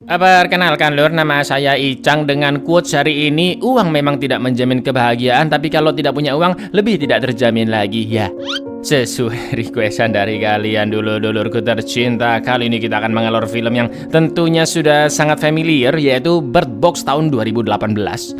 Perkenalkan lur, nama saya Icang. Dengan quotes hari ini, uang memang tidak menjamin kebahagiaan, tapi kalau tidak punya uang, lebih tidak terjamin lagi ya. Sesuai requestan dari kalian dulur-dulurku tercinta, kali ini kita akan mengalor film yang tentunya sudah sangat familiar, yaitu Bird Box tahun 2018.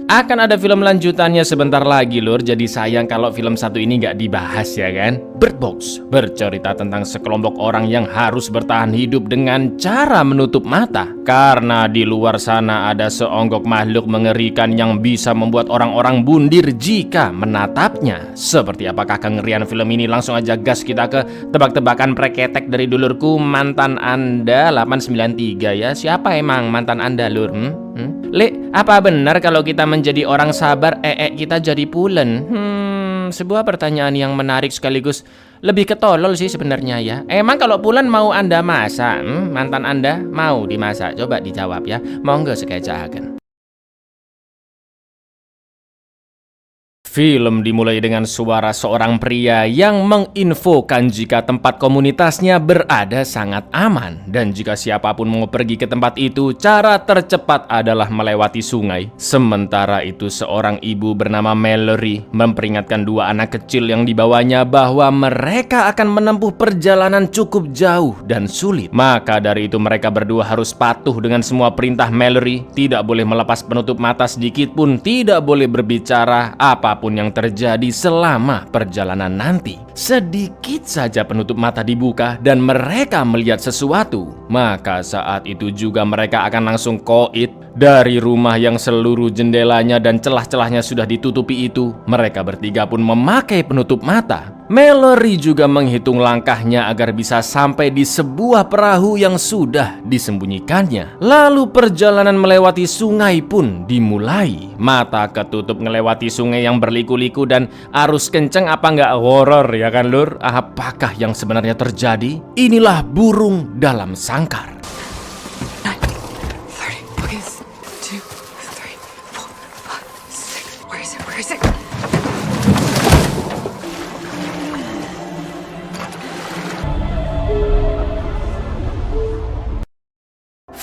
Akan ada film lanjutannya sebentar lagi lur, jadi sayang kalau film satu ini nggak dibahas ya kan. Bird Box bercerita tentang sekelompok orang yang harus bertahan hidup dengan cara menutup mata, karena di luar sana ada seonggok makhluk mengerikan yang bisa membuat orang-orang bundir jika menatapnya. Seperti apakah kengerian film ini? Langsung aja gas kita ke tebak-tebakan preketek dari dulurku mantan Anda 893 ya. Siapa emang mantan Anda lur? Le, apa benar kalau kita menjadi orang sabar, kita jadi pulen? Sebuah pertanyaan yang menarik sekaligus lebih ketolol sih sebenarnya ya. Emang kalau pulen mau Anda masak? Mantan Anda mau dimasak? Coba dijawab ya. Monggo sekecahaken. Film dimulai dengan suara seorang pria yang menginfokan jika tempat komunitasnya berada sangat aman. Dan jika siapapun mau pergi ke tempat itu, cara tercepat adalah melewati sungai. Sementara itu seorang ibu bernama Mallory memperingatkan dua anak kecil yang dibawanya bahwa mereka akan menempuh perjalanan cukup jauh dan sulit. Maka dari itu mereka berdua harus patuh dengan semua perintah Mallory. Tidak boleh melepas penutup mata sedikit pun, tidak boleh berbicara apapun yang terjadi selama perjalanan nanti. Sedikit saja penutup mata dibuka dan mereka melihat sesuatu, maka saat itu juga mereka akan langsung koit. Dari rumah yang seluruh jendelanya dan celah-celahnya sudah ditutupi itu, mereka bertiga pun memakai penutup mata. Mallory juga menghitung langkahnya agar bisa sampai di sebuah perahu yang sudah disembunyikannya. Lalu perjalanan melewati sungai pun dimulai. Mata ketutup melewati sungai yang berliku-liku dan arus kenceng, apa nggak horor ya kan lur? Apakah yang sebenarnya terjadi? Inilah burung dalam sangkar.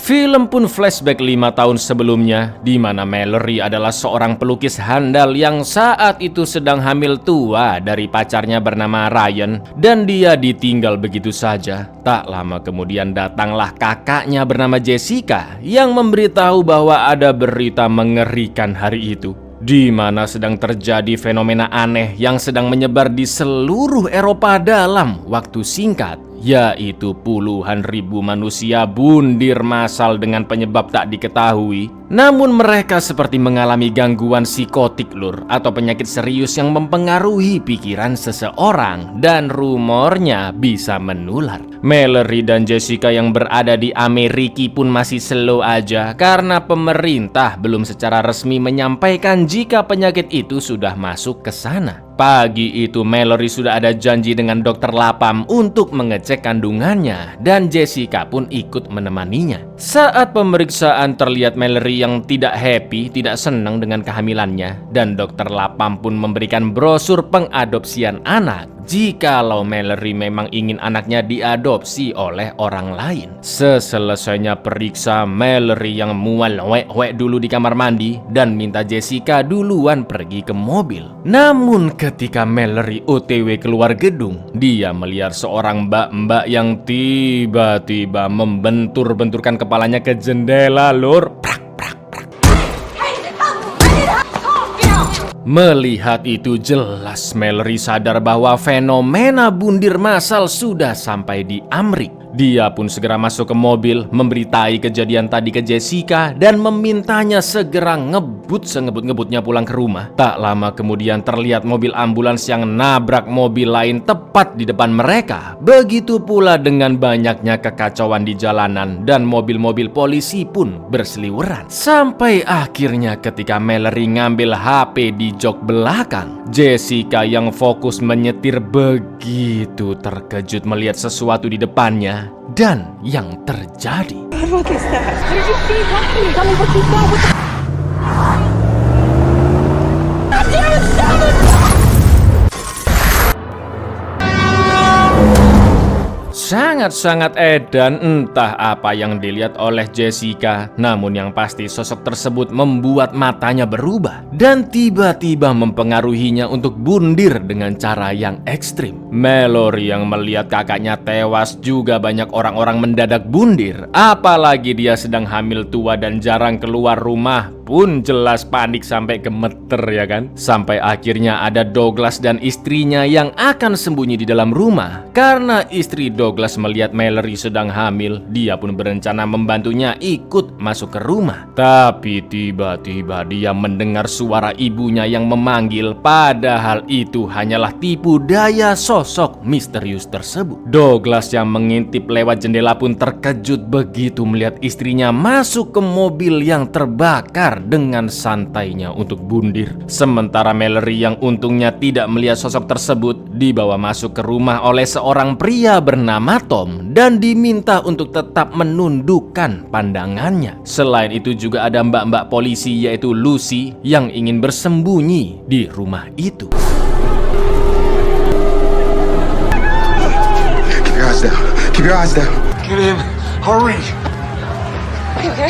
Film pun flashback 5 tahun sebelumnya, di mana Mallory adalah seorang pelukis handal yang saat itu sedang hamil tua dari pacarnya bernama Ryan, dan dia ditinggal begitu saja. Tak lama kemudian datanglah kakaknya bernama Jessica yang memberitahu bahwa ada berita mengerikan hari itu, di mana sedang terjadi fenomena aneh yang sedang menyebar di seluruh Eropa dalam waktu singkat, yaitu puluhan ribu manusia bundir massal dengan penyebab tak diketahui. Namun mereka seperti mengalami gangguan psikotik lur, atau penyakit serius yang mempengaruhi pikiran seseorang, dan rumornya bisa menular. Mallory dan Jessica yang berada di Amerika pun masih slow aja karena pemerintah belum secara resmi menyampaikan jika penyakit itu sudah masuk ke sana. Pagi itu Mallory sudah ada janji dengan dokter lapam untuk mengecek kandungannya, dan Jessica pun ikut menemaninya. Saat pemeriksaan terlihat Mallory yang tidak happy, tidak senang dengan kehamilannya, dan dokter lapam pun memberikan brosur pengadopsian anak jikalau Mallory memang ingin anaknya diadopsi oleh orang lain. Seselesainya periksa, Mallory yang mual wek-wek dulu di kamar mandi dan minta Jessica duluan pergi ke mobil. Namun ketika Mallory OTW keluar gedung, dia melihat seorang mbak-mbak yang tiba-tiba membentur-benturkan kepalanya ke jendela lur. Melihat itu jelas Mallory sadar bahwa fenomena bundir massal sudah sampai di Amrik. Dia pun segera masuk ke mobil, memberitai kejadian tadi ke Jessica dan memintanya segera ngebut sengebut-ngebutnya pulang ke rumah. Tak lama kemudian terlihat mobil ambulans yang nabrak mobil lain tepat di depan mereka. Begitu pula dengan banyaknya kekacauan di jalanan dan mobil-mobil polisi pun berseliweran. Sampai akhirnya ketika Mallory ngambil HP di jok belakang, Jessica yang fokus menyetir begitu terkejut melihat sesuatu di depannya. Dan yang terjadi, sangat-sangat edan. Entah apa yang dilihat oleh Jessica, namun yang pasti sosok tersebut membuat matanya berubah dan tiba-tiba mempengaruhinya untuk bundir dengan cara yang ekstrim. Mallory yang melihat kakaknya tewas juga banyak orang-orang mendadak bundir. Apalagi dia sedang hamil tua dan jarang keluar rumah pun jelas panik sampai gemeter ya kan. Sampai akhirnya ada Douglas dan istrinya yang akan sembunyi di dalam rumah. Karena istri Douglas melihat Mallory sedang hamil, dia pun berencana membantunya ikut masuk ke rumah. Tapi tiba-tiba dia mendengar suara ibunya yang memanggil, padahal itu hanyalah tipu daya sosok misterius tersebut. Douglas yang mengintip lewat jendela pun terkejut begitu melihat istrinya masuk ke mobil yang terbakar dengan santainya untuk bundir. Sementara Mallory yang untungnya tidak melihat sosok tersebut dibawa masuk ke rumah oleh seorang pria bernama Tom dan diminta untuk tetap menundukkan pandangannya. Selain itu juga ada mbak-mbak polisi yaitu Lucy yang ingin bersembunyi di rumah itu. Keep your eyes down. Keep your eyes down. Get in. Hurry.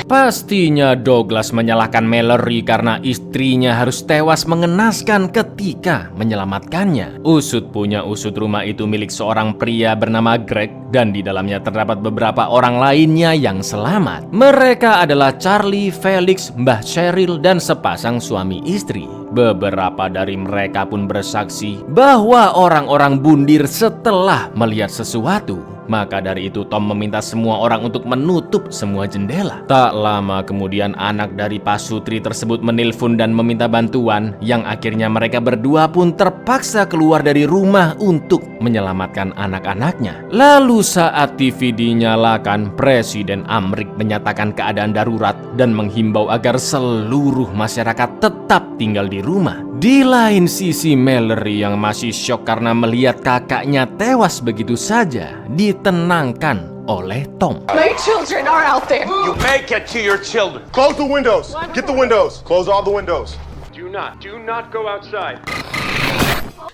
Pastinya Douglas menyalahkan Mallory karena istrinya harus tewas mengenaskan ketika menyelamatkannya. Usut punya usut, rumah itu milik seorang pria bernama Greg dan di dalamnya terdapat beberapa orang lainnya yang selamat. Mereka adalah Charlie, Felix, Mbah Cheryl, dan sepasang suami istri. Beberapa dari mereka pun bersaksi bahwa orang-orang bundir setelah melihat sesuatu. Maka dari itu Tom meminta semua orang untuk menutup semua jendela. Tak lama kemudian anak dari pasutri tersebut menelpon dan meminta bantuan, yang akhirnya mereka berdua pun terpaksa keluar dari rumah untuk menyelamatkan anak-anaknya. Lalu saat TV dinyalakan, Presiden Amrik menyatakan keadaan darurat dan menghimbau agar seluruh masyarakat tetap tinggal di rumah. Di lain sisi, Mallory yang masih syok karena melihat kakaknya tewas begitu saja ditenangkan oleh Tom. My children are out there. You may get to your children. Close the windows. Get the windows. Close all the windows. Do not go outside.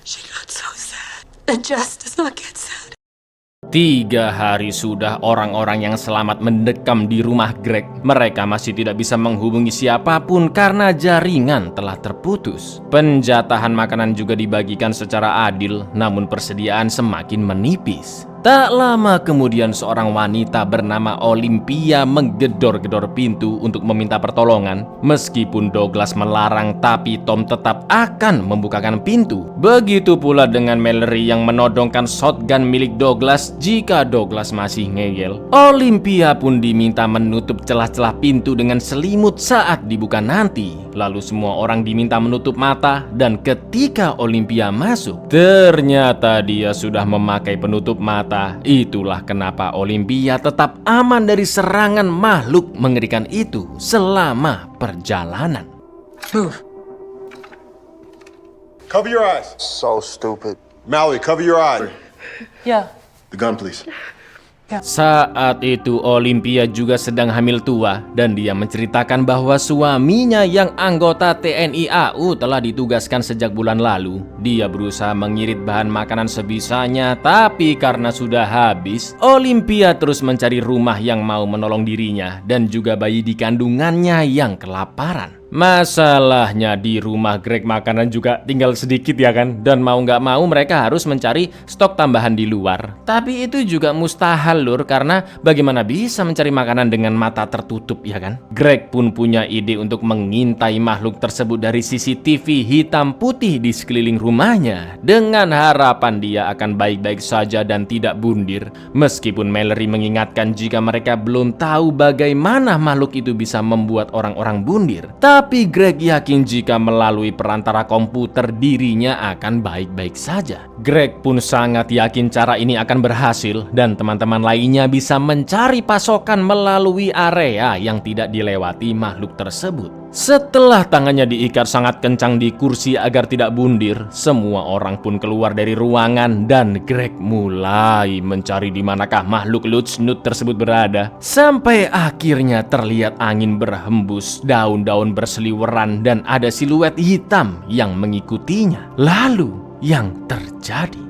She got so sad. And Jess does not get sad. 3 hari sudah orang-orang yang selamat mendekam di rumah Greg. Mereka masih tidak bisa menghubungi siapapun karena jaringan telah terputus. Penjatahan makanan juga dibagikan secara adil, namun persediaan semakin menipis. Tak lama kemudian seorang wanita bernama Olympia menggedor-gedor pintu untuk meminta pertolongan. Meskipun Douglas melarang, tapi Tom tetap akan membukakan pintu. Begitu pula dengan Mallory yang menodongkan shotgun milik Douglas jika Douglas masih ngeyel. Olympia pun diminta menutup celah-celah pintu dengan selimut saat dibuka nanti. Lalu semua orang diminta menutup mata dan ketika Olympia masuk, ternyata dia sudah memakai penutup mata. Itulah kenapa Olympia tetap aman dari serangan makhluk mengerikan itu selama perjalanan. Cover your eyes. So stupid. Mallory, cover your eyes. Yeah. The gun, please. Saat itu Olympia juga sedang hamil tua dan dia menceritakan bahwa suaminya yang anggota TNI AU telah ditugaskan sejak bulan lalu. Dia berusaha mengirit bahan makanan sebisanya, tapi karena sudah habis, Olympia terus mencari rumah yang mau menolong dirinya dan juga bayi di kandungannya yang kelaparan. Masalahnya di rumah Greg makanan juga tinggal sedikit ya kan, dan mau nggak mau mereka harus mencari stok tambahan di luar. Tapi itu juga mustahil lur, karena bagaimana bisa mencari makanan dengan mata tertutup ya kan. Greg pun punya ide untuk mengintai makhluk tersebut dari CCTV hitam putih di sekeliling rumahnya, dengan harapan dia akan baik-baik saja dan tidak bundir. Meskipun Mallory mengingatkan jika mereka belum tahu bagaimana makhluk itu bisa membuat orang-orang bundir, tapi Greg yakin jika melalui perantara komputer dirinya akan baik-baik saja. Greg pun sangat yakin cara ini akan berhasil dan teman-teman lainnya bisa mencari pasokan melalui area yang tidak dilewati makhluk tersebut. Setelah tangannya diikat sangat kencang di kursi agar tidak bundir, semua orang pun keluar dari ruangan dan Greg mulai mencari di manakah makhluk Lutsnut tersebut berada. Sampai akhirnya terlihat angin berhembus, daun-daun berseliweran dan ada siluet hitam yang mengikutinya. Lalu yang terjadi?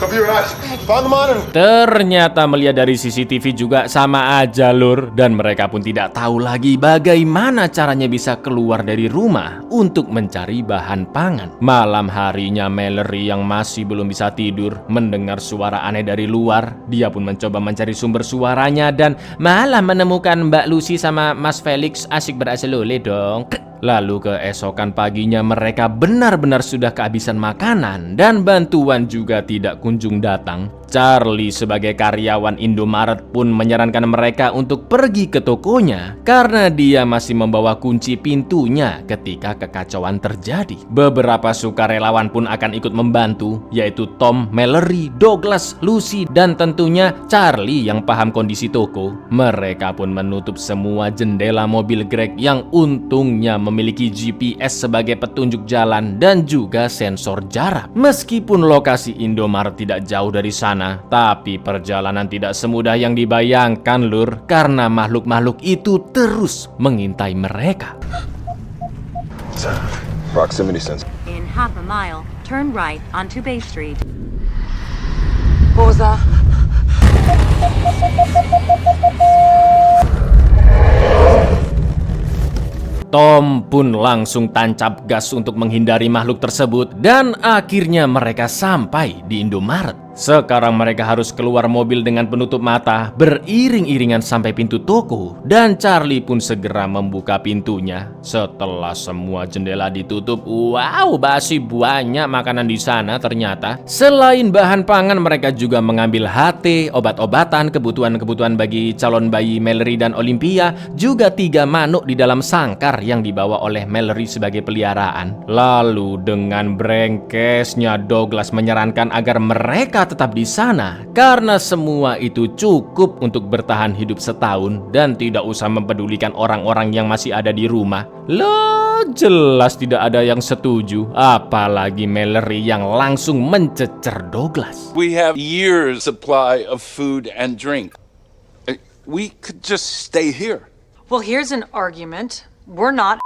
Cover your eyes. Find the monitor. Ternyata melihat dari CCTV juga sama aja lur. Dan mereka pun tidak tahu lagi bagaimana caranya bisa keluar dari rumah untuk mencari bahan pangan. Malam harinya Mallory yang masih belum bisa tidur mendengar suara aneh dari luar. Dia pun mencoba mencari sumber suaranya dan malah menemukan Mbak Lucy sama Mas Felix asik berasal-oleh dong. Lalu keesokan paginya mereka benar-benar sudah kehabisan makanan dan bantuan juga tidak kunjung datang. Charlie sebagai karyawan Indomaret pun menyarankan mereka untuk pergi ke tokonya karena dia masih membawa kunci pintunya ketika kekacauan terjadi. Beberapa sukarelawan pun akan ikut membantu, yaitu Tom, Mallory, Douglas, Lucy, dan tentunya Charlie yang paham kondisi toko. Mereka pun menutup semua jendela mobil Greg yang untungnya memiliki GPS sebagai petunjuk jalan dan juga sensor jarak. Meskipun lokasi Indomaret tidak jauh dari sana, tapi perjalanan tidak semudah yang dibayangkan lur, karena makhluk-makhluk itu terus mengintai mereka. Proximity sensor. In half a mile, turn right onto Bay Street. What was that? Tom pun langsung tancap gas untuk menghindari makhluk tersebut dan akhirnya mereka sampai di Indomaret. Sekarang mereka harus keluar mobil dengan penutup mata, beriring-iringan sampai pintu toko, dan Charlie pun segera membuka pintunya. Setelah semua jendela ditutup, wow, masih banyak makanan di sana ternyata. Selain bahan pangan, mereka juga mengambil HT, obat-obatan, kebutuhan-kebutuhan bagi calon bayi Mallory dan Olympia, juga 3 manuk di dalam sangkar yang dibawa oleh Mallory sebagai peliharaan. Lalu dengan brengkesnya Douglas menyarankan agar mereka tetap di sana karena semua itu cukup untuk bertahan hidup setahun dan tidak usah mempedulikan orang-orang yang masih ada di rumah. Loh, jelas tidak ada yang setuju, apalagi Mallory yang langsung mencecer Douglas. We have years supply of food and drink. We could just stay here. Well, here's an argument. We're not.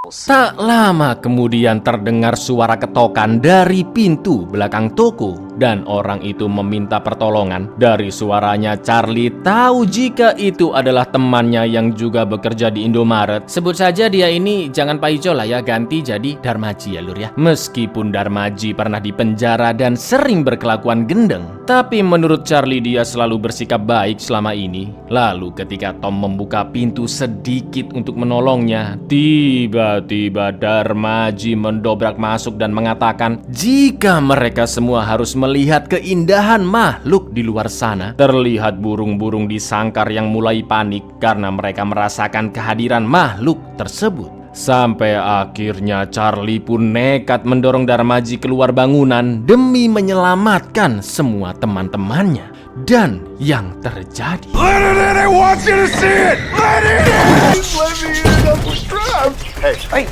Tak lama kemudian terdengar suara ketokan dari pintu belakang toko dan orang itu meminta pertolongan. Dari suaranya Charlie tahu jika itu adalah temannya yang juga bekerja di Indomaret. Sebut saja dia ini, jangan Pak Ijo lah ya, ganti jadi Darmaji ya lur ya. Meskipun Darmaji pernah dipenjara dan sering berkelakuan gendeng, tapi menurut Charlie dia selalu bersikap baik selama ini. Lalu ketika Tom membuka pintu sedikit untuk menolongnya, tiba-tiba Darmaji mendobrak masuk dan mengatakan jika mereka semua harus melihat keindahan makhluk di luar sana. Terlihat burung-burung di sangkar yang mulai panik karena mereka merasakan kehadiran makhluk tersebut. Sampai akhirnya Charlie pun nekat mendorong Darmaji keluar bangunan demi menyelamatkan semua teman-temannya. Dan yang terjadi, Let it in! I want you to see it! Let it in! Let me in! I'm strapped! Hey!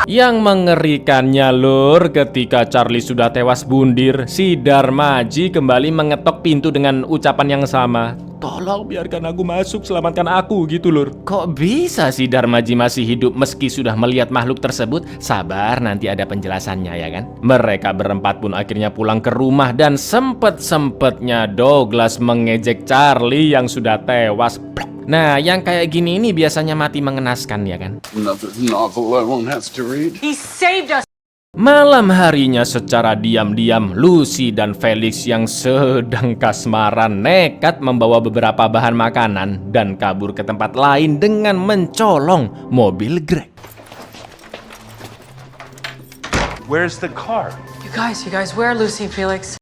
yang mengerikannya lur, ketika Charlie sudah tewas bundir, si Darmaji kembali mengetok pintu dengan ucapan yang sama. Tolong biarkan aku masuk, selamatkan aku gitu lur. Kok bisa si Darmaji masih hidup meski sudah melihat makhluk tersebut? Sabar, nanti ada penjelasannya ya kan. Mereka berempat pun akhirnya pulang ke rumah dan sempet-sempetnya Douglas mengejek Charlie yang sudah tewas. Nah, yang kayak gini ini biasanya mati mengenaskan ya kan. Another novel I won't have to read. He saved us. Malam harinya secara diam-diam Lucy dan Felix yang sedang kasmaran nekat membawa beberapa bahan makanan dan kabur ke tempat lain dengan mencolong mobil Greg. Where's the car? You guys, where are Lucy and Felix?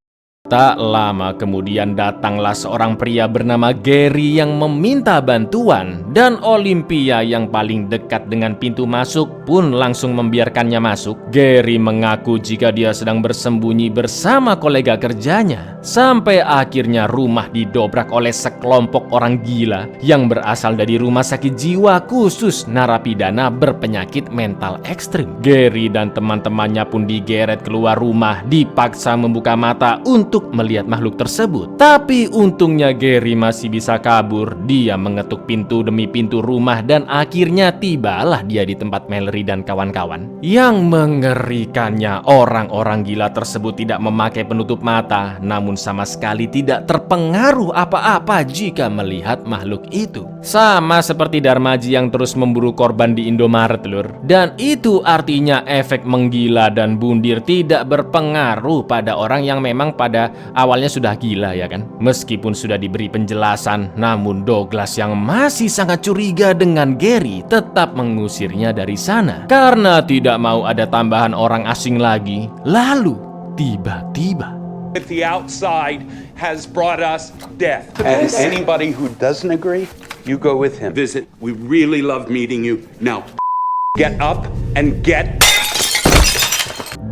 Tak lama kemudian datanglah seorang pria bernama Gary yang meminta bantuan dan Olympia yang paling dekat dengan pintu masuk pun langsung membiarkannya masuk. Gary mengaku jika dia sedang bersembunyi bersama kolega kerjanya sampai akhirnya rumah didobrak oleh sekelompok orang gila yang berasal dari rumah sakit jiwa khusus narapidana berpenyakit mental ekstrim. Gary dan teman-temannya pun digeret keluar rumah, dipaksa membuka mata untuk untuk melihat makhluk tersebut. Tapi untungnya Gary masih bisa kabur. Dia mengetuk pintu demi pintu rumah dan akhirnya tibalah dia di tempat Mallory dan kawan-kawan. Yang mengerikannya, orang-orang gila tersebut tidak memakai penutup mata, namun sama sekali tidak terpengaruh apa-apa jika melihat makhluk itu. Sama seperti Darmaji yang terus memburu korban di Indomaret, lur. Dan itu artinya efek menggila dan bundir tidak berpengaruh pada orang yang memang pada awalnya sudah gila, ya kan? Meskipun sudah diberi penjelasan, namun Douglas yang masih sangat curiga dengan Gary tetap mengusirnya dari sana karena tidak mau ada tambahan orang asing lagi. Lalu tiba-tiba With the outside has brought us death. And anybody who doesn't agree, you go with him. Visit. We really love meeting you. Now, get up and get.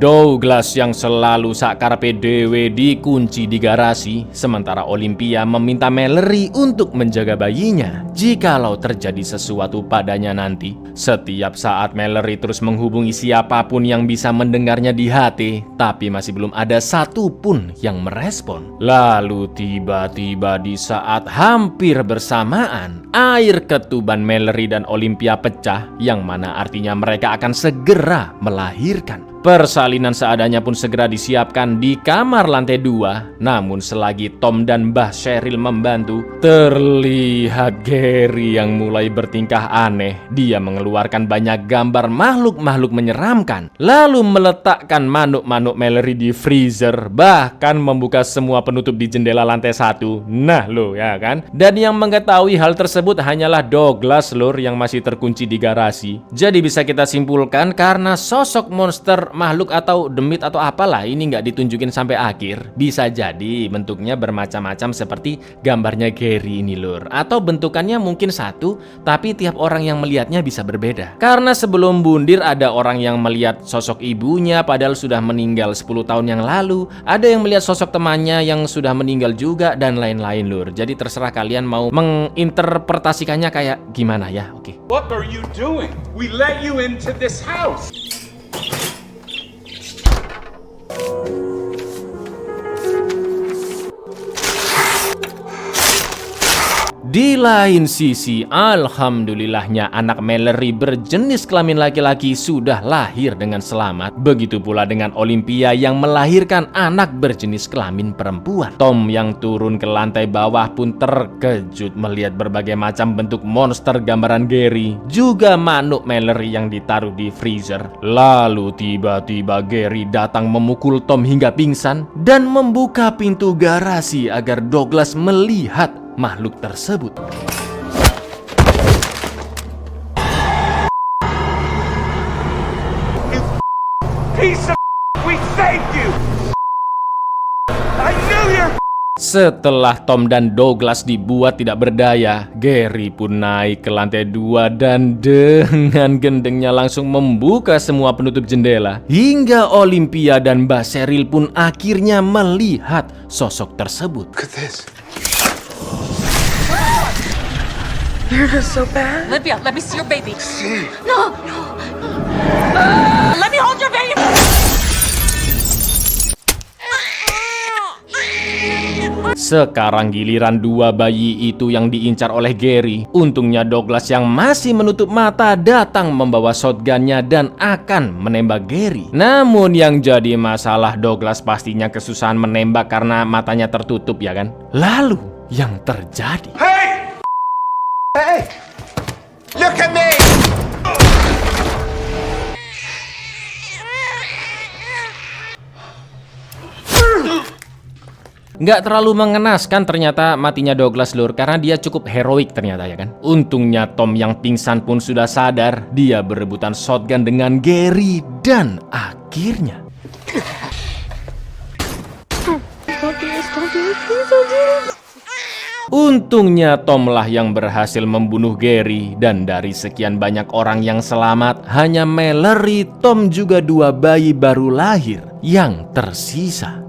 Douglas yang selalu sakarpe dewe dikunci di garasi, sementara Olympia meminta Mallory untuk menjaga bayinya jikalau terjadi sesuatu padanya nanti. Setiap saat Mallory terus menghubungi siapapun yang bisa mendengarnya di HT, tapi masih belum ada satupun yang merespon. Lalu tiba-tiba di saat hampir bersamaan, air ketuban Mallory dan Olympia pecah, yang mana artinya mereka akan segera melahirkan. Persalinan seadanya pun segera disiapkan di kamar lantai 2. Namun selagi Tom dan Mbah Cheryl membantu, terlihat Gary yang mulai bertingkah aneh. Dia mengeluarkan banyak gambar makhluk-makhluk menyeramkan, lalu meletakkan manuk-manuk Mallory di freezer, bahkan membuka semua penutup di jendela lantai 1. Nah lo ya kan. Dan yang mengetahui hal tersebut hanyalah Douglas lur yang masih terkunci di garasi. Jadi bisa kita simpulkan karena sosok monster makhluk atau demit atau apalah ini nggak ditunjukin sampai akhir, bisa jadi bentuknya bermacam-macam seperti gambarnya Gary ini lur, atau bentukannya mungkin satu tapi tiap orang yang melihatnya bisa berbeda. Karena sebelum bundir ada orang yang melihat sosok ibunya padahal sudah meninggal 10 tahun yang lalu, ada yang melihat sosok temannya yang sudah meninggal juga, dan lain-lain lur. Jadi terserah kalian mau menginterpretasikannya kayak gimana ya. Oke. What are you doing? We let you into this house. Di lain sisi, alhamdulillahnya anak Mallory berjenis kelamin laki-laki sudah lahir dengan selamat. Begitu pula dengan Olympia yang melahirkan anak berjenis kelamin perempuan. Tom yang turun ke lantai bawah pun terkejut melihat berbagai macam bentuk monster gambaran Gary, juga manuk Mallory yang ditaruh di freezer. Lalu tiba-tiba Gary datang memukul Tom hingga pingsan dan membuka pintu garasi agar Douglas melihat makhluk tersebut. Piece of we saved you. I knew you're. Setelah Tom dan Douglas dibuat tidak berdaya, Gary pun naik ke lantai 2 dan dengan gendengnya langsung membuka semua penutup jendela. Hingga Olympia dan Mbak Cheryl pun akhirnya melihat sosok tersebut. Look at this. You're so bad. Olivia, let me see your baby. No. Let me hold your baby. Sekarang giliran dua bayi itu yang diincar oleh Gary. Untungnya Douglas yang masih menutup mata datang membawa shotgunnya dan akan menembak Gary. Namun yang jadi masalah, Douglas pastinya kesusahan menembak karena matanya tertutup ya kan. Lalu yang terjadi, Hey! Look at me! nggak terlalu mengenaskan ternyata matinya Douglas lur, karena dia cukup heroik ternyata ya kan. Untungnya Tom yang pingsan pun sudah sadar. Dia berebutan shotgun dengan Gary dan akhirnya untungnya Tom lah yang berhasil membunuh Gary. Dan dari sekian banyak orang yang selamat, hanya Mallory, Tom juga dua bayi baru lahir yang tersisa.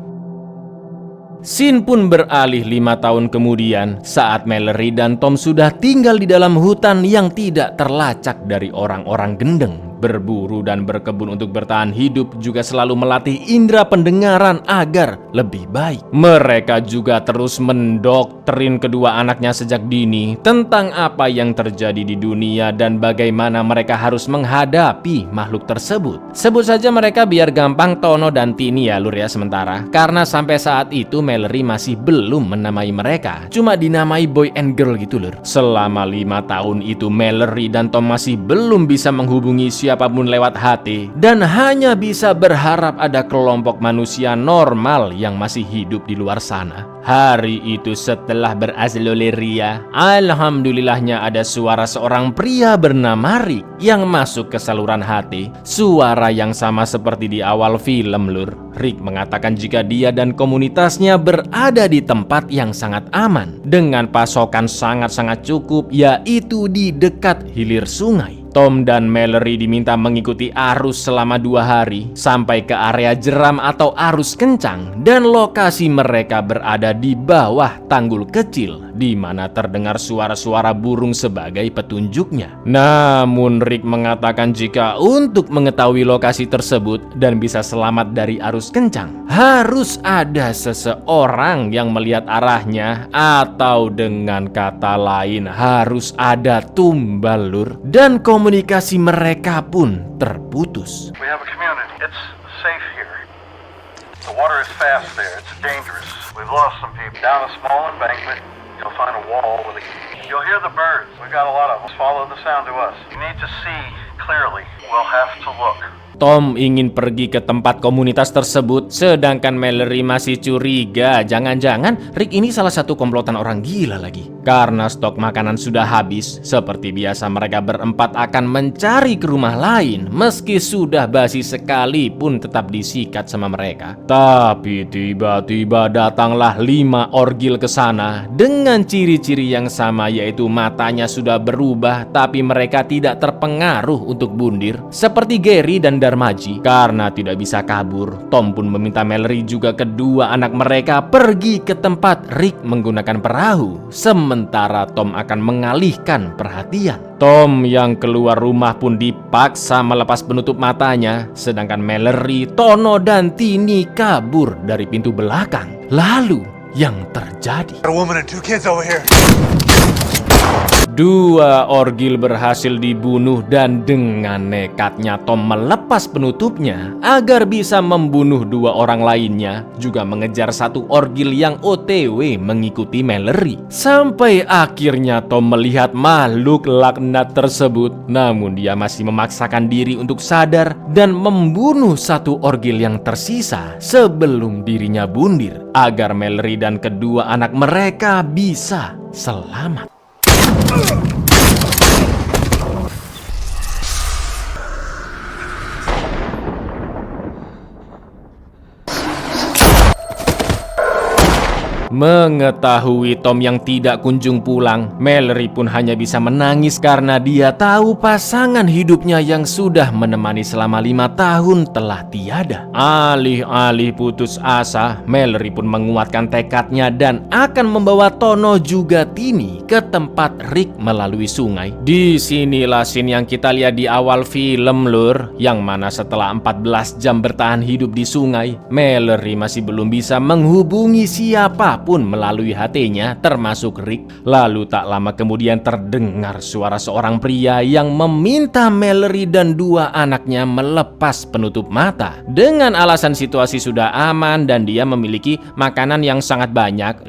Scene pun beralih 5 tahun kemudian saat Mallory dan Tom sudah tinggal di dalam hutan yang tidak terlacak dari orang-orang gendeng. Berburu dan berkebun untuk bertahan hidup juga selalu melatih indera pendengaran agar lebih baik. Mereka juga terus mendoktrin kedua anaknya sejak dini tentang apa yang terjadi di dunia dan bagaimana mereka harus menghadapi makhluk tersebut. Sebut saja mereka biar gampang Tono dan Tini ya lur ya sementara, karena sampai saat itu Mallory masih belum menamai mereka, cuma dinamai boy and girl gitu lur. Selama 5 tahun itu Mallory dan Tom masih belum bisa menghubungi siapapun lewat HT dan hanya bisa berharap ada kelompok manusia normal yang masih hidup di luar sana. Hari itu setelah berazoleria, alhamdulillahnya ada suara seorang pria bernama Rick yang masuk ke saluran HT. Suara yang sama seperti di awal film lur. Rick mengatakan jika dia dan komunitasnya berada di tempat yang sangat aman dengan pasokan sangat-sangat cukup, yaitu di dekat hilir sungai. Tom dan Mallory diminta mengikuti arus selama 2 hari sampai ke area jeram atau arus kencang, dan lokasi mereka berada di bawah tanggul kecil di mana terdengar suara-suara burung sebagai petunjuknya. Namun Rick mengatakan jika untuk mengetahui lokasi tersebut dan bisa selamat dari arus kencang, harus ada seseorang yang melihat arahnya, atau dengan kata lain harus ada tumbal lur, dan komunikasi mereka pun terputus. We have a community. It's safe here. The water is fast there. It's dangerous. We've lost some people. Down a small embankment, you'll find a wall with a... You'll hear the birds. We've got a lot of them. Follow the sound to us. You need to see clearly. We'll have to look. Tom ingin pergi ke tempat komunitas tersebut, sedangkan Mallory masih curiga jangan-jangan Rick ini salah satu komplotan orang gila lagi. Karena stok makanan sudah habis, seperti biasa mereka berempat akan mencari ke rumah lain, meski sudah basi sekalipun tetap disikat sama mereka. Tapi tiba-tiba datanglah 5 orgil ke sana dengan ciri-ciri yang sama, yaitu matanya sudah berubah tapi mereka tidak terpengaruh untuk bundir seperti Gary dan Darmaji. Karena tidak bisa kabur, Tom pun meminta Mallory juga kedua anak mereka pergi ke tempat Rick menggunakan perahu, sementara Tom akan mengalihkan perhatian. Tom yang keluar rumah pun dipaksa melepas penutup matanya, sedangkan Mallory, Tono, dan Tini kabur dari pintu belakang. Lalu yang terjadi, Got a woman and 2 kids over here. 2 orgil berhasil dibunuh, dan dengan nekatnya Tom melepas penutupnya agar bisa membunuh 2 orang lainnya, juga mengejar 1 orgil yang OTW mengikuti Mallory. Sampai akhirnya Tom melihat makhluk laknat tersebut, namun dia masih memaksakan diri untuk sadar dan membunuh 1 orgil yang tersisa sebelum dirinya bundir agar Mallory dan kedua anak mereka bisa selamat. Mengetahui Tom yang tidak kunjung pulang, Mallory pun hanya bisa menangis karena dia tahu pasangan hidupnya yang sudah menemani selama 5 tahun telah tiada. Alih-alih putus asa, Mallory pun menguatkan tekadnya dan akan membawa Tono juga Tini ke tempat Rick melalui sungai. Disinilah scene yang kita lihat di awal film lur, yang mana setelah 14 jam bertahan hidup di sungai, Mallory masih belum bisa menghubungi siapa pun melalui HT-nya termasuk Rick. Lalu tak lama kemudian terdengar suara seorang pria yang meminta Mallory dan 2 anaknya melepas penutup mata dengan alasan situasi sudah aman dan dia memiliki makanan yang sangat banyak.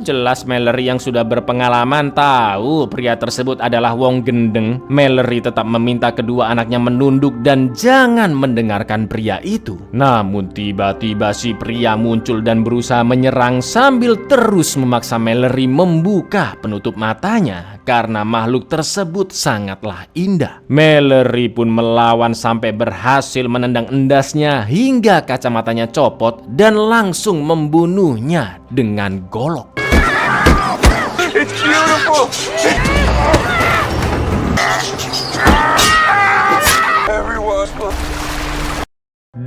Jelas Mallory yang sudah berpengalaman tahu pria tersebut adalah wong gendeng. Mallory tetap meminta kedua anaknya menunduk dan jangan mendengarkan pria itu. Namun tiba-tiba si pria muncul dan berusaha menyerang sambil terus memaksa Mallory membuka penutup matanya karena makhluk tersebut sangatlah indah. Mallory pun melawan sampai berhasil menendang endasnya hingga kacamatanya copot dan langsung membunuhnya dengan golok. It's beautiful.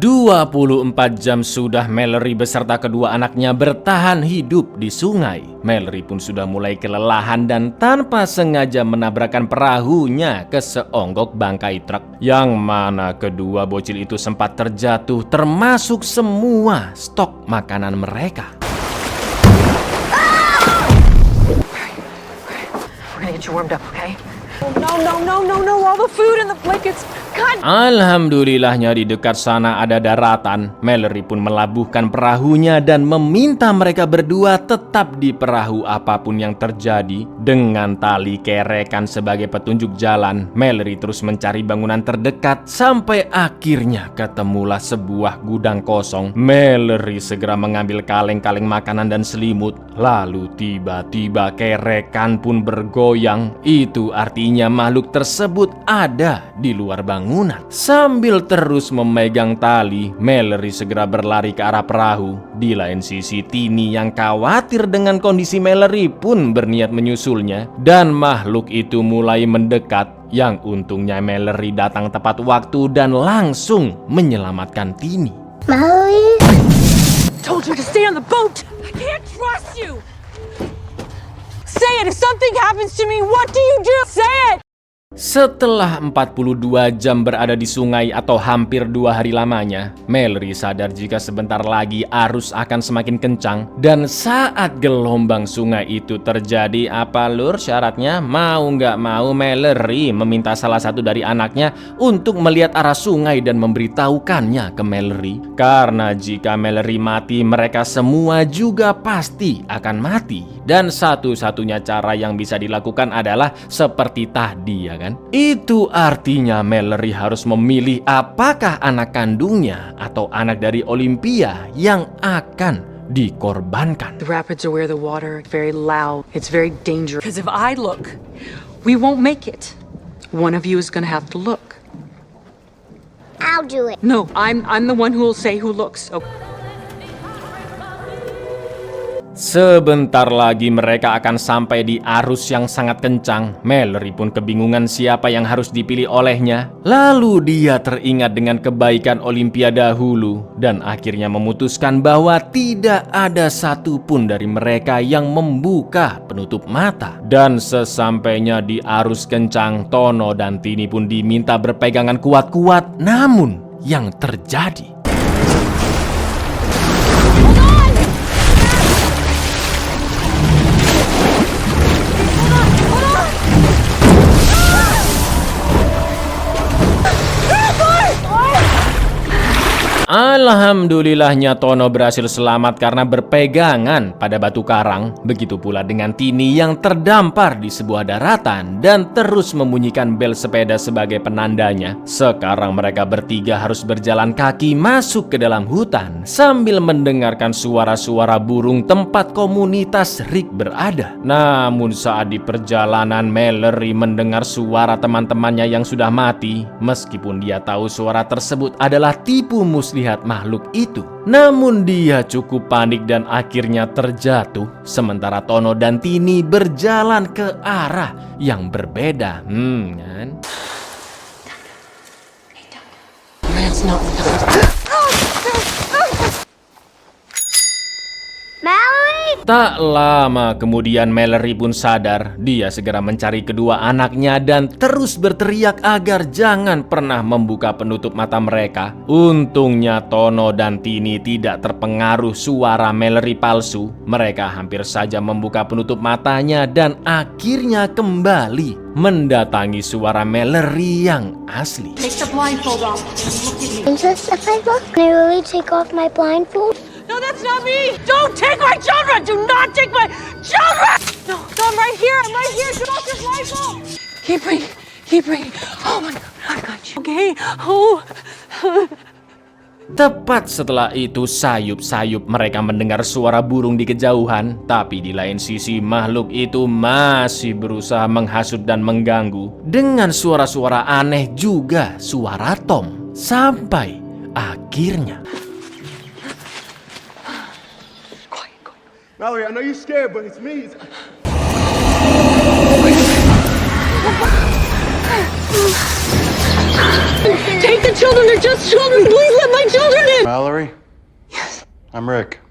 24 jam sudah Mallory beserta kedua anaknya bertahan hidup di sungai. Mallory pun sudah mulai kelelahan dan tanpa sengaja menabrakkan perahunya ke seonggok bangkai truk, yang mana kedua bocil itu sempat terjatuh termasuk semua stok makanan mereka. We're gonna get you warmed up, okay? No, all the food and the blankets. God. Alhamdulillahnya di dekat sana ada daratan. Mallory pun melabuhkan perahunya dan meminta mereka berdua tetap di perahu apapun yang terjadi. Dengan tali kerekan sebagai petunjuk jalan, Mallory terus mencari bangunan terdekat sampai akhirnya ketemulah sebuah gudang kosong. Mallory segera mengambil kaleng-kaleng makanan dan selimut. Lalu tiba-tiba kerekan pun bergoyang. Itu artinya makhluk tersebut ada di luar bangunan. Sambil terus memegang tali, Mallory segera berlari ke arah perahu. Di lain sisi, Tini yang khawatir dengan kondisi Mallory pun berniat menyusulnya. Dan makhluk itu mulai mendekat. Yang untungnya Mallory datang tepat waktu dan langsung menyelamatkan Tini. Mallory? Told you to stay on the boat. I can't trust you. Say it. If something happens to me, what do you do? Say it. Setelah 42 jam berada di sungai atau hampir 2 hari lamanya, Mallory sadar jika sebentar lagi arus akan semakin kencang. Dan saat gelombang sungai itu terjadi, apa lur syaratnya? Mau nggak mau Mallory meminta salah satu dari anaknya untuk melihat arah sungai dan memberitahukannya ke Mallory. Karena jika Mallory mati, mereka semua juga pasti akan mati. Dan satu-satunya cara yang bisa dilakukan adalah seperti tadi, ya kan? Itu artinya Mallory harus memilih apakah anak kandungnya atau anak dari Olympia yang akan dikorbankan. The rapids are where the water is very loud. It's very dangerous. Because if I look, we won't make it. One of you is going to have to look. I'll do it. No, I'm the one who will say who looks. Okay. Sebentar lagi mereka akan sampai di arus yang sangat kencang. Mallory pun kebingungan siapa yang harus dipilih olehnya. Lalu dia teringat dengan kebaikan Olympia dahulu dan akhirnya memutuskan bahwa tidak ada satupun dari mereka yang membuka penutup mata. Dan sesampainya di arus kencang, Tono dan Tini pun diminta berpegangan kuat-kuat. Namun yang terjadi, alhamdulillahnya Tono berhasil selamat karena berpegangan pada batu karang. Begitu pula dengan Tini yang terdampar di sebuah daratan dan terus membunyikan bel sepeda sebagai penandanya. Sekarang mereka bertiga harus berjalan kaki masuk ke dalam hutan sambil mendengarkan suara-suara burung tempat komunitas Rick berada. Namun saat di perjalanan, Mallory mendengar suara teman-temannya yang sudah mati. Meskipun dia tahu suara tersebut adalah tipu muslihat makhluk itu, namun dia cukup panik dan akhirnya terjatuh. Sementara Tono dan Tini berjalan ke arah yang berbeda. Kan? Mallory? Tak lama kemudian Mallory pun sadar. Dia segera mencari kedua anaknya dan terus berteriak agar jangan pernah membuka penutup mata mereka. Untungnya Tono dan Tini tidak terpengaruh suara Mallory palsu. Mereka hampir saja membuka penutup matanya dan akhirnya kembali mendatangi suara Mallory yang asli. Take the blindfold off and look at me. Princess, if I look, can I really take off my blindfold? No, that's not me. Don't take my children. Do not take my children. No, I'm right here. I'm right here. Get off your blindfold. Keep breathing. Keep breathing. Oh my God, I got you. Okay. Oh. Tepat setelah itu sayup-sayup mereka mendengar suara burung di kejauhan. Tapi di lain sisi makhluk itu masih berusaha menghasut dan mengganggu. Dengan suara-suara aneh juga suara Tom. Sampai akhirnya Mallory, I know you're scared, but it's me. Take the children. children are just children. Please let my children in. Mallory? Yes. I'm Rick.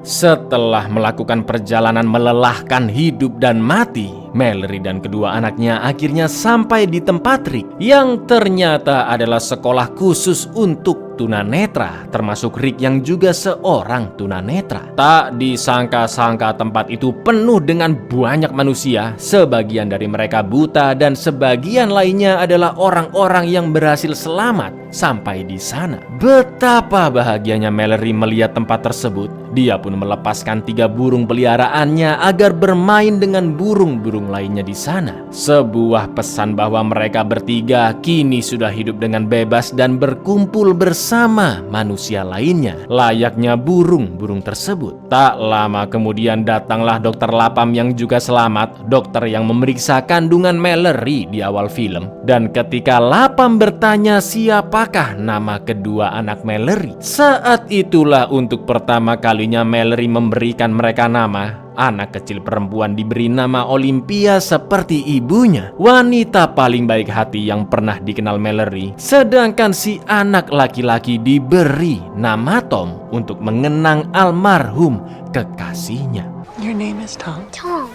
Setelah melakukan perjalanan melelahkan hidup dan mati, Mallory dan kedua anaknya akhirnya sampai di tempat Rick yang ternyata adalah sekolah khusus untuk tunanetra, termasuk Rick yang juga seorang tunanetra. Tak disangka-sangka tempat itu penuh dengan banyak manusia, sebagian dari mereka buta dan sebagian lainnya adalah orang-orang yang berhasil selamat sampai di sana. Betapa bahagianya Mallory melihat tempat tersebut. Dia pun melepaskan 3 burung peliharaannya agar bermain dengan burung-burung lainnya di sana. Sebuah pesan bahwa mereka bertiga kini sudah hidup dengan bebas dan berkumpul bersama manusia lainnya, layaknya burung-burung tersebut. Tak lama kemudian datanglah dokter Lapam yang juga selamat, dokter yang memeriksa kandungan Mallory di awal film. Dan ketika Lapam bertanya siapakah nama kedua anak Mallory, saat itulah untuk pertama kalinya Mallory memberikan mereka nama. Anak kecil perempuan diberi nama Olympia seperti ibunya, wanita paling baik hati yang pernah dikenal Mallory. Sedangkan si anak laki-laki diberi nama Tom untuk mengenang almarhum kekasihnya. Your name is Tom. Tom.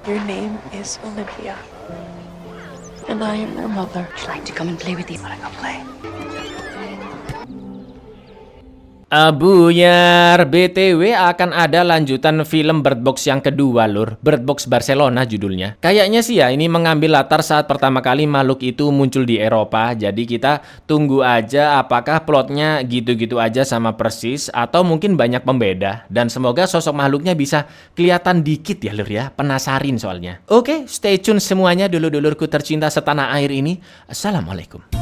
Your name is Olympia. And I am your mother. Would you like to come and play with you? Wanna go play? Buyar, BTW akan ada lanjutan film Bird Box yang kedua lur. Bird Box Barcelona judulnya. Kayaknya sih ya ini mengambil latar saat pertama kali makhluk itu muncul di Eropa. Jadi kita tunggu aja apakah plotnya gitu-gitu aja sama persis atau mungkin banyak pembeda. Dan semoga sosok makhluknya bisa kelihatan dikit ya lur ya. Penasarin soalnya. Oke, stay tune semuanya dulur-dulurku tercinta setanah air ini. Assalamualaikum.